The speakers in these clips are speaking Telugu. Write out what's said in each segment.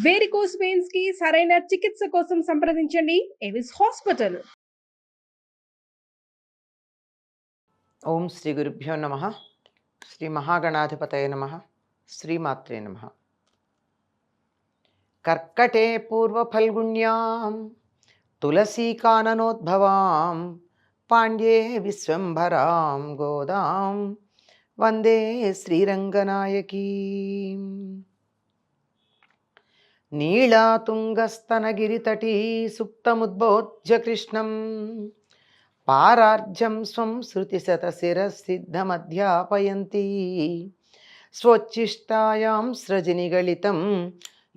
వేరికోస్ వెయిన్స్ కి సరైన చికిత్స కోసం సంప్రదించండి ఎవిస్ హాస్పిటల్. ఓం శ్రీ గురుభ్యో నమ. శ్రీ మహాగణాధిపతయ నమ. శ్రీమాత్రే నమ. కర్కటే పూర్వఫల్గుణ్యాం తులసీకాననోద్భవాం పాండ్యే విశ్వంభరాం గోదాం వందే శ్రీరంగనాయకీం. నీళాతుంగస్తనగిరితటీ సుప్తముద్బోధ్య కృష్ణం పారార్జం స్వం శృతిశతశిరసిద్ధమధ్యాపయంతి స్వోచ్ఛిష్టాయాం స్రజనిగళితం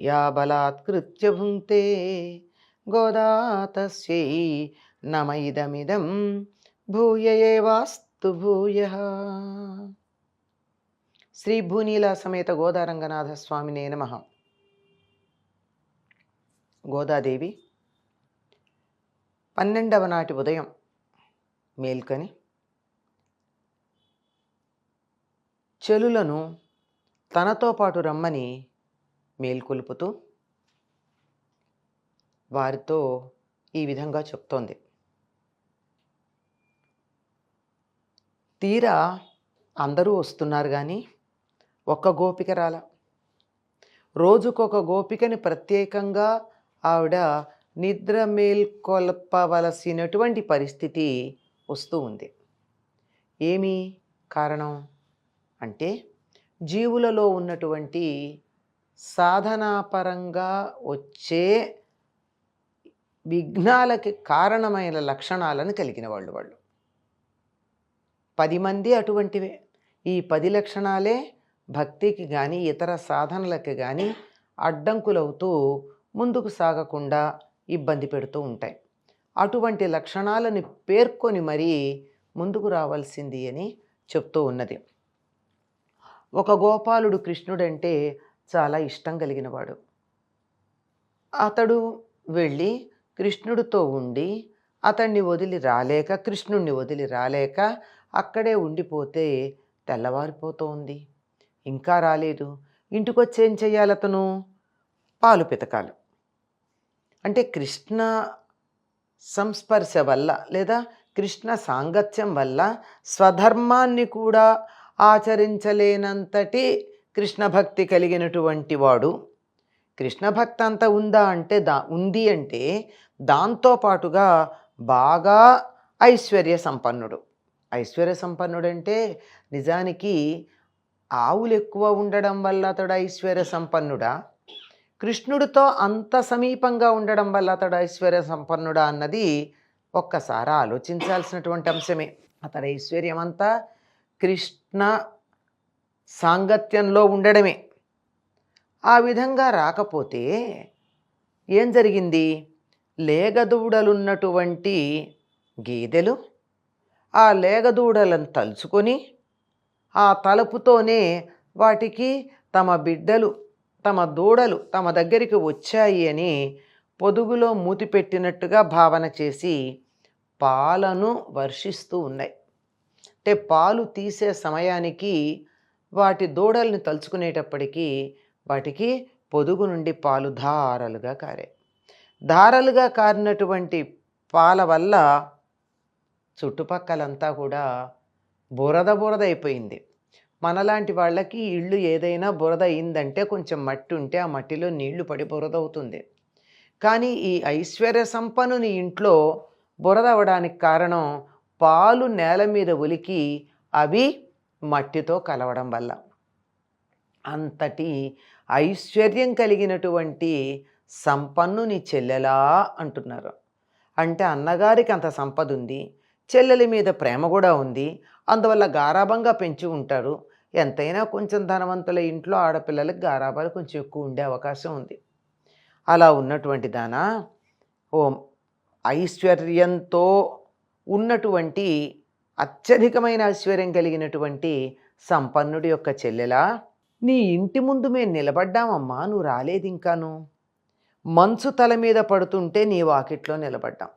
యా బలాత్కృత్య భుంక్తే గోదా తస్యై నమ ఇదమిదం భూయ ఏవాస్తు భూయః. శ్రీ భూనీలా సమేత గోదారంగనాథ స్వామినే నమః. గోదాదేవి 12వ నాటి ఉదయం మేల్కొని చెలులను తనతో పాటు రమ్మని మేల్కొలుపుతూ వారితో ఈ విధంగా చెప్తోంది. తీరా అందరూ వస్తున్నారు కానీ ఒక్క గోపిక రాల. రోజుకొక గోపికని ప్రత్యేకంగా ఆవిడ నిద్ర మేల్కొల్పవలసినటువంటి పరిస్థితి వస్తూ ఉంది. ఏమి కారణం అంటే జీవులలో ఉన్నటువంటి సాధనాపరంగా వచ్చే విఘ్నాలకి కారణమైన లక్షణాలను కలిగిన వాళ్ళు 10 మంది అటువంటివే. ఈ 10 లక్షణాలే భక్తికి కానీ ఇతర సాధనలకి కానీ అడ్డంకులవుతూ ముందుకు సాగకుండా ఇబ్బంది పెడుతూ ఉంటాయి. అటువంటి లక్షణాలను పేర్కొని మరీ ముందుకు రావాల్సింది అని చెప్తూ ఉన్నది. ఒక గోపాలుడు కృష్ణుడంటే చాలా ఇష్టం కలిగినవాడు. అతడు వెళ్ళి కృష్ణుడితో ఉండి అతన్ని వదిలి రాలేక, కృష్ణుణ్ణి వదిలి రాలేక అక్కడే ఉండిపోతే తెల్లవారిపోతోంది. ఇంకా రాలేదు. ఇంటికొచ్చి ఏం చెయ్యాలి అతను? పాలు పితకాలి. అంటే కృష్ణ సంస్పర్శ వల్ల లేదా కృష్ణ సాంగత్యం వల్ల స్వధర్మాన్ని కూడా ఆచరించలేనంతటి కృష్ణ భక్తి కలిగినటువంటి వాడు. కృష్ణ భక్తి అంత ఉందా అంటే ఉంది అంటే దాంతోపాటుగా బాగా ఐశ్వర్య సంపన్నుడు. ఐశ్వర్య సంపన్నుడంటే నిజానికి ఆవులు ఎక్కువ ఉండడం వల్ల అతడు ఐశ్వర్య సంపన్నుడా, కృష్ణుడితో అంత సమీపంగా ఉండడం వల్ల అతడు ఐశ్వర్య సంపన్నుడా అన్నది ఒక్కసారి ఆలోచించాల్సినటువంటి అంశమే. అతడి ఐశ్వర్యం అంతా కృష్ణ సాంగత్యంలో ఉండడమే. ఆ విధంగా రాకపోతే ఏం జరిగింది? లేగదూడలున్నటువంటి గేదెలు ఆ లేగదూడలను తలుచుకొని ఆ తలుపుతోనే వాటికి తమ బిడ్డలు, తమ దూడలు తమ దగ్గరికి వచ్చాయి అని పొదుగులో మూతి పెట్టినట్టుగా భావన చేసి పాలను వర్షిస్తూ ఉన్నాయి. అంటే పాలు తీసే సమయానికి వాటి దూడల్ని తలుచుకునేటప్పటికీ వాటికి పొదుగు నుండి పాలు ధారలుగా కారాయి. ధారలుగా కారినటువంటి పాల వల్ల చుట్టుపక్కలంతా కూడా బురద అయిపోయింది. మనలాంటి వాళ్ళకి ఇళ్ళు ఏదైనా బురద అయిందంటే కొంచెం మట్టి ఉంటే ఆ మట్టిలో నీళ్లు పడి బురద అవుతుంది. కానీ ఈ ఐశ్వర్య సంపన్నుని ఇంట్లో బురద అవ్వడానికి కారణం పాలు నేల మీద ఒలికి అవి మట్టితో కలవడం వల్ల. అంతటి ఐశ్వర్యం కలిగినటువంటి సంపన్నుని చెల్లెలా అంటున్నారు. అంటే అన్నగారికి అంత సంపద ఉంది, చెల్లెలి మీద ప్రేమ కూడా ఉంది, అందువల్ల గారాబంగా పెంచి ఉంటారు. ఎంతైనా కొంచెం ధనవంతుల ఇంట్లో ఆడపిల్లలకి గారాబాలు కొంచెం ఎక్కువ ఉండే అవకాశం ఉంది. అలా ఉన్నటువంటి దానా ఓ ఐశ్వర్యంతో ఉన్నటువంటి అత్యధికమైన ఐశ్వర్యం కలిగినటువంటి సంపన్నుడి యొక్క చెల్లెలా, నీ ఇంటి ముందు మేము నిలబడ్డామమ్మా, నువ్వు రాలేదు ఇంకాను. మంచు తల మీద పడుతుంటే నీ వాకిట్లో నిలబడ్డాం.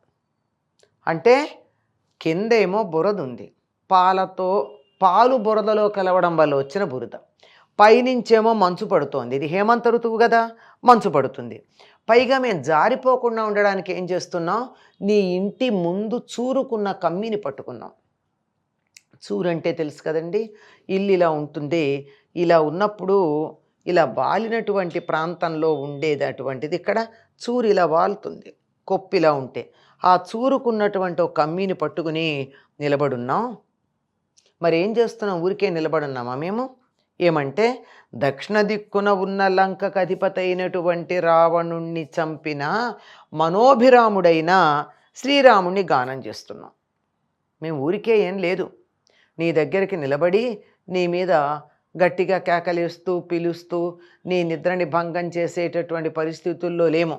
అంటే కిందేమో బురద ఉంది, పాలు బురదలో కలవడం వల్ల వచ్చిన బురద. పైనుంచేమో మంచు పడుతోంది. ఇది హేమంత ఋతువు కదా, మంచు పడుతుంది. పైగా మేము జారిపోకుండా ఉండడానికి ఏం చేస్తున్నాం, నీ ఇంటి ముందు చూరుకున్న కమ్మిని పట్టుకున్నాం. చూరంటే తెలుసు కదండి, ఇల్లు ఇలా ఉంటుంది. ఇలా ఉన్నప్పుడు ఇలా వాలినటువంటి ప్రాంతంలో ఉండేది అటువంటిది. ఇక్కడ చూరు ఇలా వాలుతుంది, కొప్పిలా ఉంటే ఆ చూరుకున్నటువంటి ఒక కమ్మిని పట్టుకుని నిలబడున్నాం. మరి ఏం చేస్తున్నాం, ఊరికే నిలబడున్నామా మేము? ఏమంటే దక్షిణ దిక్కున ఉన్న లంకకు అధిపతి అయినటువంటి రావణుణ్ణి చంపిన మనోభిరాముడైన శ్రీరాముణ్ణి గానం చేస్తున్నాం. మేము ఊరికే ఏం లేదు, నీ దగ్గరికి నిలబడి నీ మీద గట్టిగా కేకలేస్తూ పిలుస్తూ నీ నిద్రని భంగం చేసేటటువంటి పరిస్థితుల్లో లేము.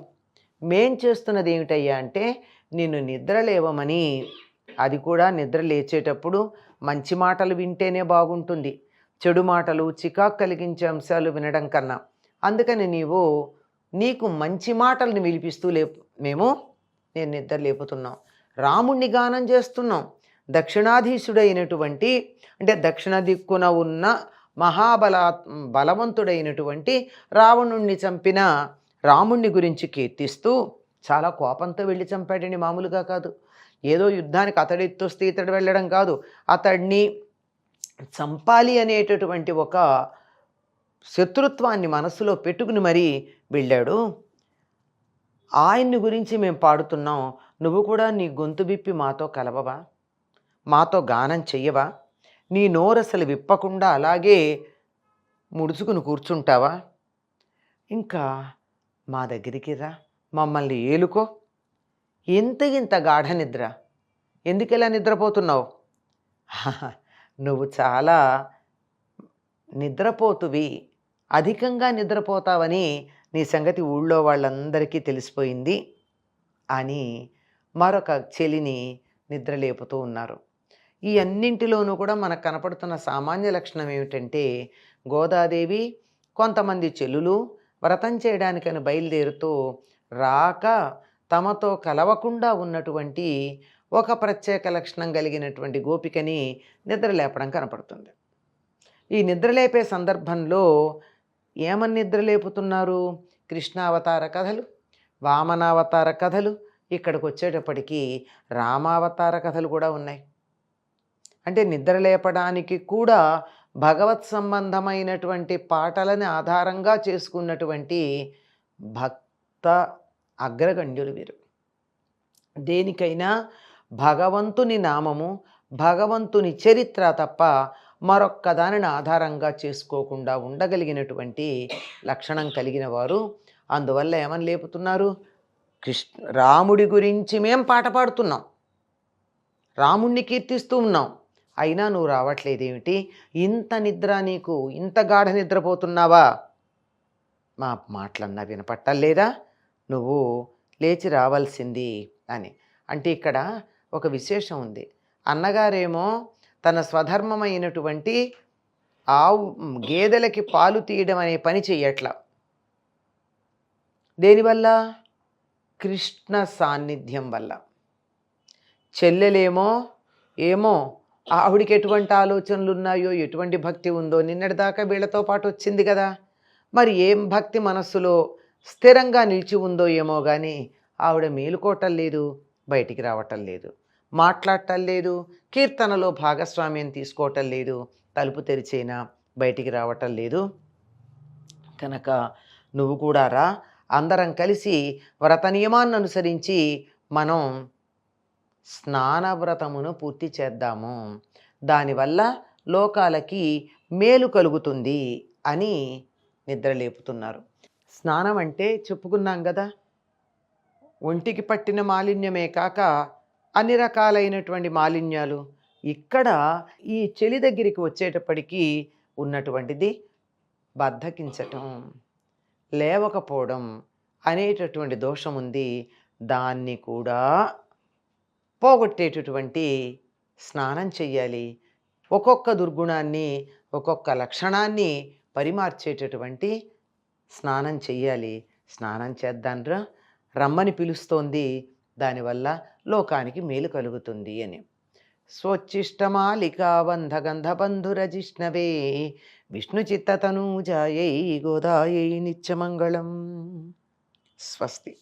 మేం చేస్తున్నది ఏమిటయ్యా అంటే నిన్ను నిద్ర లేవమని. అది కూడా నిద్ర లేచేటప్పుడు మంచి మాటలు వింటేనే బాగుంటుంది, చెడు మాటలు చికాకు కలిగించే అంశాలు వినడం కన్నా. అందుకని నీకు మంచి మాటల్ని వినిపిస్తూ నేను నిద్ర లేపుతున్నాం. రాముణ్ణి గానం చేస్తున్నాం. దక్షిణాధీశుడైనటువంటి అంటే దక్షిణ దిక్కున ఉన్న బలవంతుడైనటువంటి రావణుణ్ణి చంపిన రాముణ్ణి గురించి కీర్తిస్తూ చాలా కోపంతో వెళ్ళి చంపాడండి, మామూలుగా కాదు. ఏదో యుద్ధానికి అతడితొస్తే ఇతడు వెళ్ళడం కాదు, అతడిని చంపాలి అనేటటువంటి ఒక శత్రుత్వాన్ని మనసులో పెట్టుకుని మరీ వెళ్ళాడు. ఆయన్ని గురించి మేము పాడుతున్నాం. నువ్వు కూడా నీ గొంతు విప్పి మాతో కలవవా, మాతో గానం చెయ్యవా? నీ నోరసలు విప్పకుండా అలాగే ముడుచుకుని కూర్చుంటావా? ఇంకా మా దగ్గరికి రా, మమ్మల్ని ఏలుకో. ఇంత గాఢ నిద్ర, ఎందుకెలా నిద్రపోతున్నావు? నువ్వు చాలా నిద్రపోతువి, అధికంగా నిద్రపోతావని నీ సంగతి ఊళ్ళో వాళ్ళందరికీ తెలిసిపోయింది అని మరొక చెలిని నిద్రలేపుతూ ఉన్నారు. ఈ అన్నింటిలోనూ కూడా మనకు కనపడుతున్న సామాన్య లక్షణం ఏమిటంటే గోదాదేవి కొంతమంది చెల్లులు వ్రతం చేయడానికని బయలుదేరుతూ రాక తమతో కలవకుండా ఉన్నటువంటి ఒక ప్రత్యేక లక్షణం కలిగినటువంటి గోపికని నిద్రలేపడం కనపడుతుంది. ఈ నిద్రలేపే సందర్భంలో ఏమని నిద్రలేపుతున్నారు? కృష్ణావతార కథలు, వామనావతార కథలు, ఇక్కడికి వచ్చేటప్పటికీ రామావతార కథలు కూడా ఉన్నాయి. అంటే నిద్రలేపడానికి కూడా భగవత్ సంబంధమైనటువంటి పాటలని ఆధారంగా చేసుకున్నటువంటి భక్త అగ్రగణ్యులు వీరు. దేనికైనా భగవంతుని నామము, భగవంతుని చరిత్ర తప్ప మరొక్క దానిని ఆధారంగా చేసుకోకుండా ఉండగలిగినటువంటి లక్షణం కలిగిన వారు. అందువల్ల ఏమని లేపుతున్నారు? రాముడి గురించి మేం పాట పాడుతున్నాం, రాముణ్ణి కీర్తిస్తూ ఉన్నాం, అయినా నువ్వు రావట్లేదేమిటి? ఇంత నిద్ర నీకు, ఇంత గాఢ నిద్రపోతున్నావా? మా మాటలన్నా వినపట్టలేదా? నువ్వు లేచి రావాల్సింది అని. అంటే ఇక్కడ ఒక విశేషం ఉంది. అన్నగారేమో తన స్వధర్మమైనటువంటి గేదెలకి పాలు తీయడం అనే పని చెయ్యట్లా. దేనివల్ల? కృష్ణ సాన్నిధ్యం వల్ల. చెల్లెలేమో ఆవిడికి ఎటువంటి ఆలోచనలు ఉన్నాయో, ఎటువంటి భక్తి ఉందో నిన్నటిదాకా వీళ్ళతో పాటు వచ్చింది కదా, మరి ఏం భక్తి మనస్సులో స్థిరంగా నిలిచి ఉందో ఏమో కానీ ఆవిడ మేలుకోవటం లేదు, బయటికి రావటం లేదు, మాట్లాడటం లేదు, కీర్తనలో భాగస్వామ్యం తీసుకోవటం లేదు, తలుపు తెరిచైనా బయటికి రావటం లేదు. కనుక నువ్వు కూడా రా, అందరం కలిసి వ్రత నియమాన్ని అనుసరించి మనం స్నానవ్రతమును పూర్తి చేద్దాము, దానివల్ల లోకాలకి మేలు కలుగుతుంది అని నిద్రలేపుతున్నారు. స్నానం అంటే చెప్పుకున్నాం కదా, ఒంటికి పట్టిన మాలిన్యమే కాక అన్ని రకాలైనటువంటి మాలిన్యాలు. ఇక్కడ ఈ చెలి దగ్గరికి వచ్చేటప్పటికీ ఉన్నటువంటిది బద్ధకించటం, లేవకపోవడం అనేటటువంటి దోషం ఉంది. దాన్ని కూడా పోగొట్టేటటువంటి స్నానం చెయ్యాలి. ఒక్కొక్క దుర్గుణాన్ని, ఒక్కొక్క లక్షణాన్ని పరిమార్చేటటువంటి స్నానం చెయ్యాలి. స్నానం చేద్దాంరా, రమ్మని పిలుస్తోంది, దానివల్ల లోకానికి మేలు కలుగుతుంది అని. స్వోచ్చిష్టమాలికాబంధగంధబంధురజిష్ణవే విష్ణుచిత్తతనూజాయై గోదాయై నిత్యమంగళం. స్వస్తి.